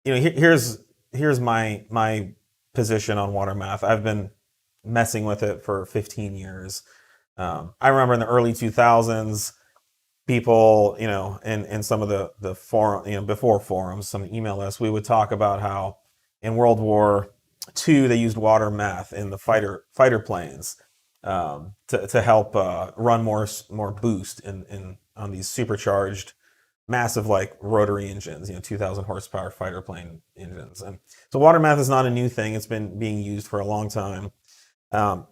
Here's my position on water meth. I've been messing with it for 15 years. I remember in the early 2000s, people, in some of the forum, before forums, some email lists, we would talk about how in World War II they used water meth in the fighter planes to help run more boost in on these supercharged massive like rotary engines, 2,000 horsepower fighter plane engines. And so water meth is not a new thing. It's been being used for a long time. Um,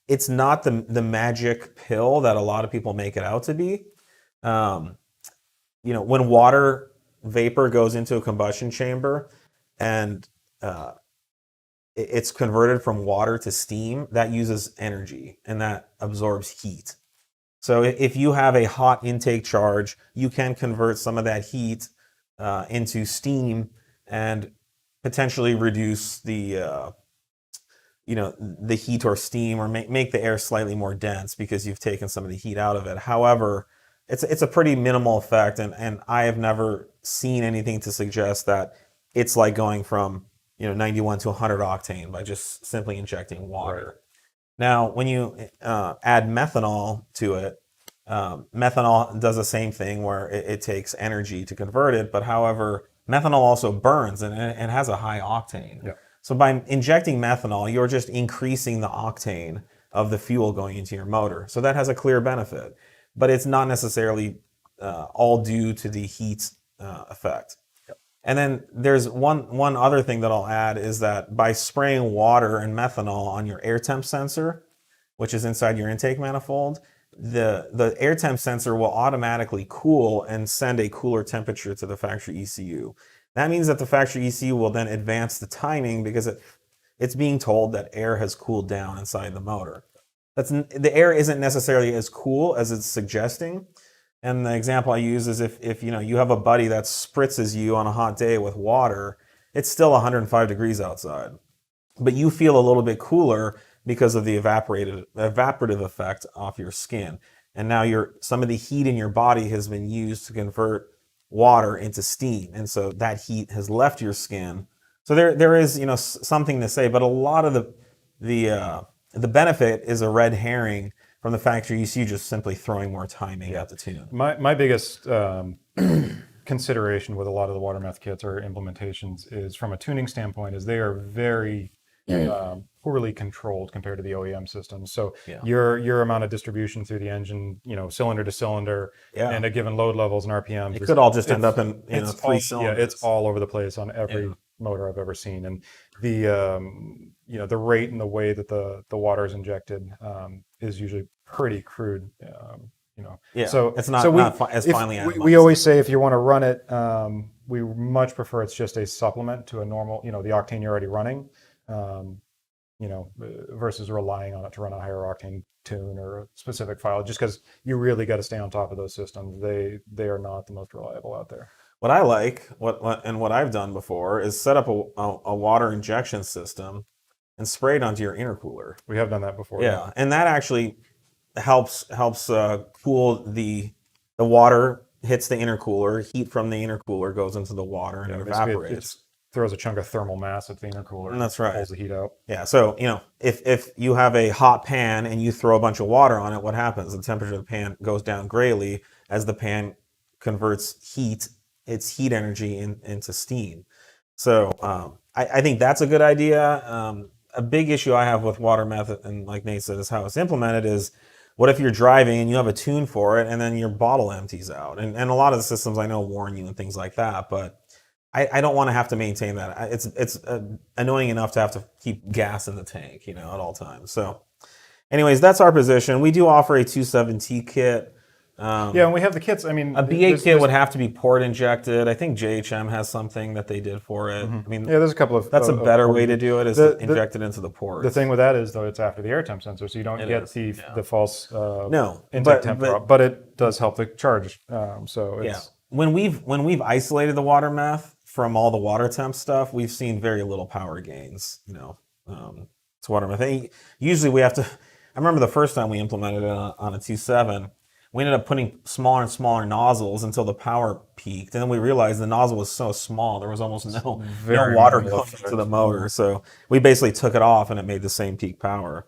it's not the magic pill that a lot of people make it out to be. Um, when water vapor goes into a combustion chamber and it's converted from water to steam, that uses energy and that absorbs heat. So if you have a hot intake charge, you can convert some of that heat into steam and potentially reduce the heat or steam, or make the air slightly more dense because you've taken some of the heat out of it. However, it's a pretty minimal effect, and I have never seen anything to suggest that it's like going from 91 to 100 octane by just simply injecting water. Right. Now, when you add methanol to it, methanol does the same thing where it takes energy to convert it, but however, methanol also burns and it has a high octane. Yep. So by injecting methanol, you're just increasing the octane of the fuel going into your motor. So that has a clear benefit, but it's not necessarily all due to the heat effect. And then there's one other thing that I'll add is that by spraying water and methanol on your air temp sensor, which is inside your intake manifold, the air temp sensor will automatically cool and send a cooler temperature to the factory ECU. That means that the factory ECU will then advance the timing because it's being told that air has cooled down inside the motor. The air isn't necessarily as cool as it's suggesting. And the example I use is if you have a buddy that spritzes you on a hot day with water, it's still 105 degrees outside, but you feel a little bit cooler because of the evaporative effect off your skin. And now some of the heat in your body has been used to convert water into steam, and so that heat has left your skin. So there is something to say, but a lot of the benefit is a red herring from the factory ECU just simply throwing more timing at the tune. My biggest consideration with a lot of the water meth kits or implementations is from a tuning standpoint is they are very poorly controlled compared to the OEM systems. So your amount of distribution through the engine, cylinder to cylinder, and a given load levels and RPMs, it could all just end up in 3 cylinders. Yeah, it's all over the place on every motor I've ever seen, and the rate and the way that the water is injected is usually pretty crude. So it's not as finely analyzed. We always say if you want to run it, we much prefer it's just a supplement to a normal, the octane you're already running, versus relying on it to run a higher octane tune or a specific file, just because you really got to stay on top of those systems. They are not the most reliable out there. What I like, what I've done before is set up a water injection system and spray it onto your intercooler. We have done that before. Yeah, and that actually helps cool the water, hits the intercooler, heat from the intercooler goes into the water and it evaporates. It throws a chunk of thermal mass at the intercooler. And that's right. Pulls the heat out. Yeah, so if you have a hot pan and you throw a bunch of water on it, what happens? The temperature of the pan goes down greatly as the pan converts its heat energy into steam. So I think that's a good idea. A big issue I have with water meth, and like Nate said, is how it's implemented is, what if you're driving and you have a tune for it and then your bottle empties out? And a lot of the systems I know warn you and things like that, but I don't want to have to maintain that. It's annoying enough to have to keep gas in the tank, at all times. So anyways, that's our position. We do offer a 27T kit. And we have the kits. I mean, a B8 kit would have to be port injected. I think JHM has something that they did for it. Mm-hmm. I mean, there's a couple of. That's a better way to do it, is to inject it into the port. The thing with that is, though, it's after the air temp sensor, so you don't get the false intake temp drop, but it does help the charge. So it's, when we've isolated the water meth from all the water temp stuff, we've seen very little power gains. It's water meth. Usually we have to. I remember the first time we implemented it on a 2.7. we ended up putting smaller and smaller nozzles until the power peaked, and then we realized the nozzle was so small there was almost no Very water minimal going effect. into the motor. So we basically took it off, and it made the same peak power.